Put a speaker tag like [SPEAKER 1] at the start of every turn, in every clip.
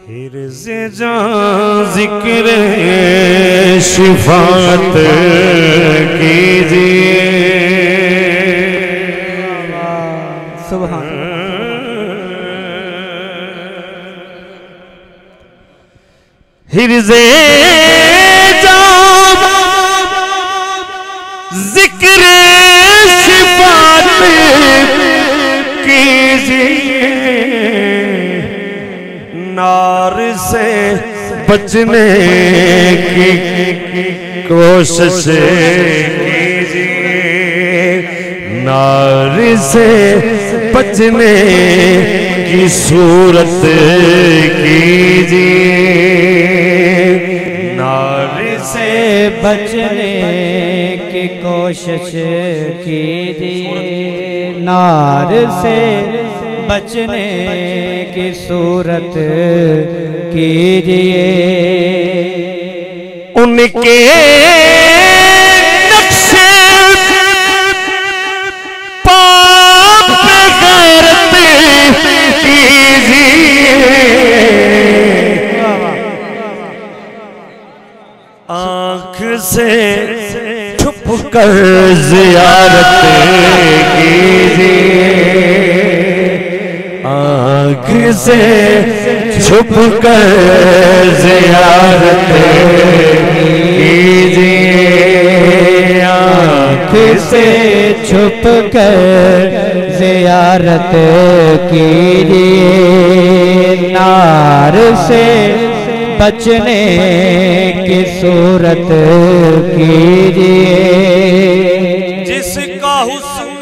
[SPEAKER 1] حرز جان ذکر شفاعت کیجئے
[SPEAKER 2] سبحان
[SPEAKER 1] حرز جان ذکر شفاعت کیجئے نار سے بچنے کی کوشش کیجئے نار سے بچنے کی صورت کیجئے نار سے
[SPEAKER 2] بچنے کی کوشش کیجئے نار سے بچنے کی صورت کیجئے
[SPEAKER 1] ان کے نقشے پاپ پہ غیرت کیجئے آنکھ سے چھپ کر زیارت کیجئے آنکھ سے چھپ کر زیارت کیجئے آنکھ سے
[SPEAKER 2] چھپ کر زیارت کیجئے نار سے بچنے کی صورت کیجئے
[SPEAKER 1] جس کا حسن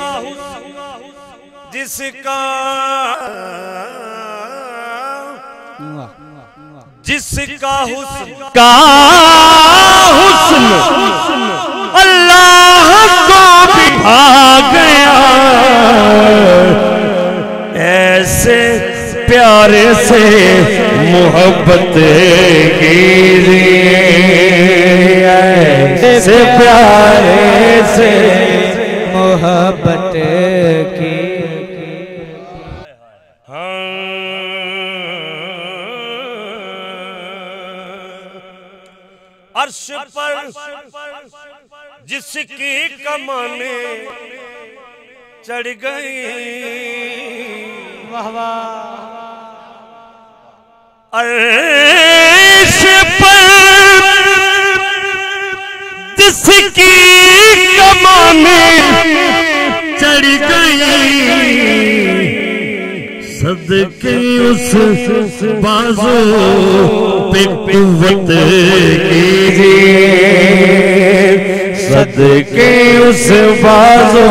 [SPEAKER 1] جس کا حسن اللہ کو بھی بھا گیا ایسے پیارے سے محبت کیجئے ایسے پیارے سے
[SPEAKER 2] محبت کی
[SPEAKER 1] عرش پر جس کی کمانیں چڑھ گئی عرش پر جس کی کمانیں چڑھ گئی صدقے اس بازو پہ قوت کیجئے صدقے اس بازو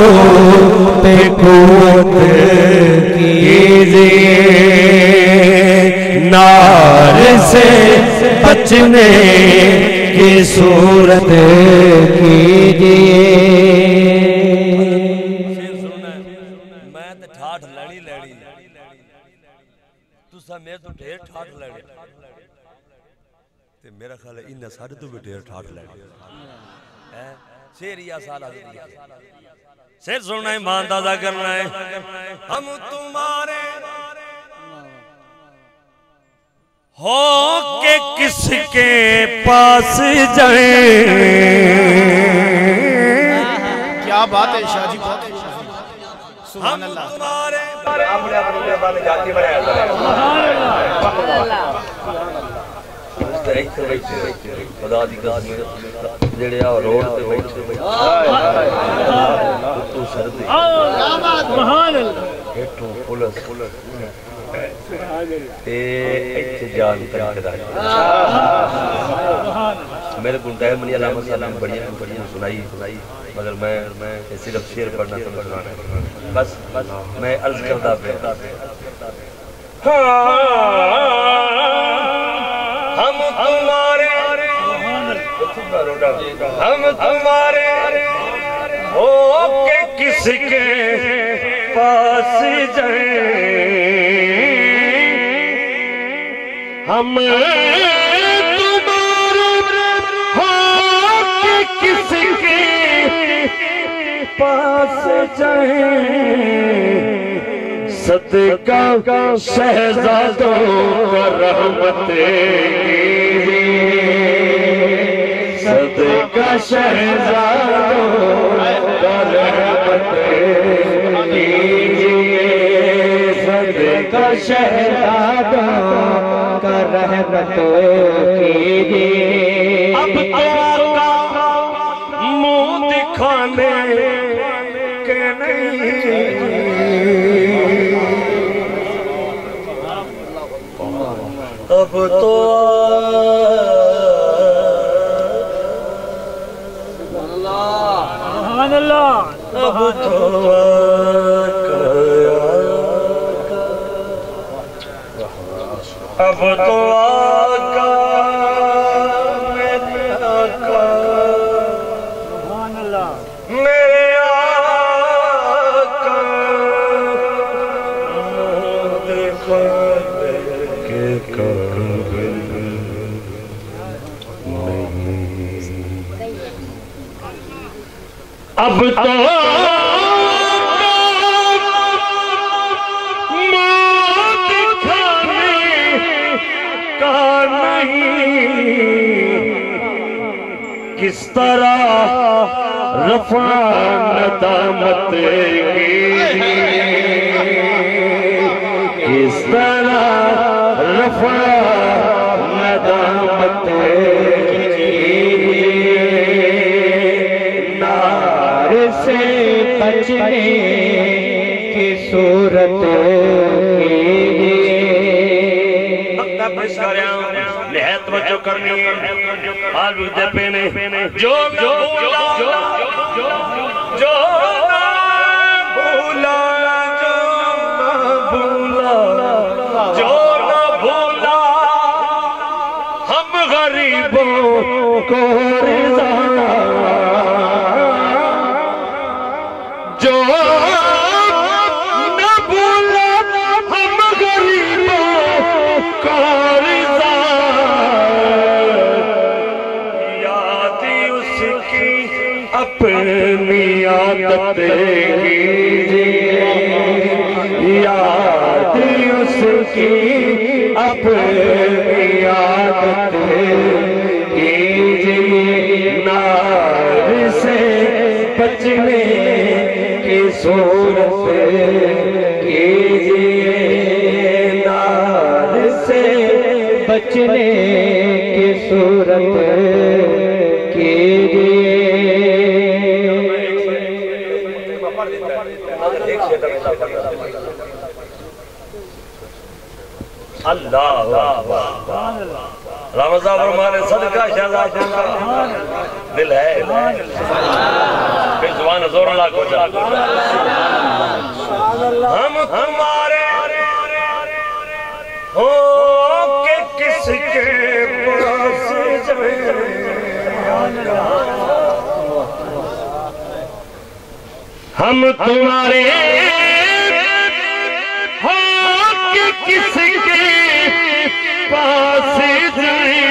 [SPEAKER 1] پہ قوت کیجئے نار سے بچنے کی صورت کیجئے
[SPEAKER 3] میں تو ڈھیر ٹھاٹ لڑے تے میرا خیال ہے انہیں سارے تو بھی ڈھیر ٹھاٹ لڑے شیر یا سالہ
[SPEAKER 1] شیر سننا ہے مان دادا کرنا ہے ہم تمہارے ہو کے کس کے پاس جائیں
[SPEAKER 4] کیا بات ہے شاہ جی بات ہے سبحان اللہ خدا دی قسم جڑے آ روڈ تے بیٹھے تو سردی سبحان اللہ ایٹھوں پولیس تے ایتھے جان تک میرے کو ٹائم نہیں علامہ سلام بڑھیا سنائی مگر میں صرف شعر پڑھنا سمجھنا ہے بس میں عرض کرتا پہ ہم تمہارے ہو کے کس کے پاس جائیں ہم تمہارے ہو کے کس کے
[SPEAKER 1] پاس جائیں صدقہ شہزادوں کا رحمت صدقہ شہزادوں کا رحمت
[SPEAKER 2] صدقہ شہزادوں کا رحمت کیجیے
[SPEAKER 1] اب تو آقا منہ دکھانے کے نہیں اب تو
[SPEAKER 2] سبحان اللہ
[SPEAKER 1] اب تو اب تو آقا میرے آقا
[SPEAKER 2] سبحان اللہ
[SPEAKER 1] میرے آقا دیکھو کے قابل اب تو کس طرح رفع ندامت کس طرح رفع ندامت
[SPEAKER 2] نار سے بچنے کی صورت
[SPEAKER 1] نہایت توجہ کرنی ہے حال بردے پینے جو نہ بھولا جو نہ بھولا جو نہ بھولا ہم غریبوں کو رضا جو نہ بھولا ہم غریبوں کو رضا یاد اس کی اپنی عادت یاد اس کی اپنی عادت نار سے بچنے کی صورت کیجیے نار سے
[SPEAKER 2] بچنے کی صورت کیجیے
[SPEAKER 1] اللہ رمضان فرمانے صدقہ شہزاد دل ہے پھر زبان زور اللہ کو جاتا ہم تمہارے ہو کہ کس کے پاس جائیں ہم تمہارے ہو کہ کس کے پاس جائیں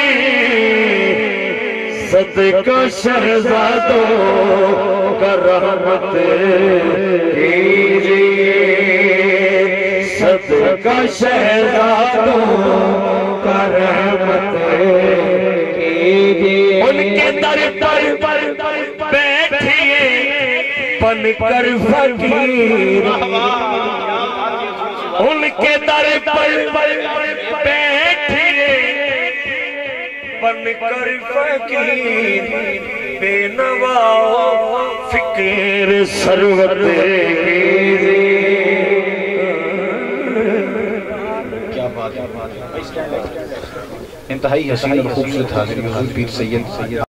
[SPEAKER 1] صدقہ شہزادوں کا رحمت کیجیے صدقہ شہزادوں کا رحمت کیجیے ان کے در پر بیٹھیے بن کر فقیر ان کے در پر بیٹھیے بن کر فقیر بے نوا فکر سرور
[SPEAKER 5] کیا بات ہے انتہائی حسین اور خوبصورت حاضری حضور پیر سید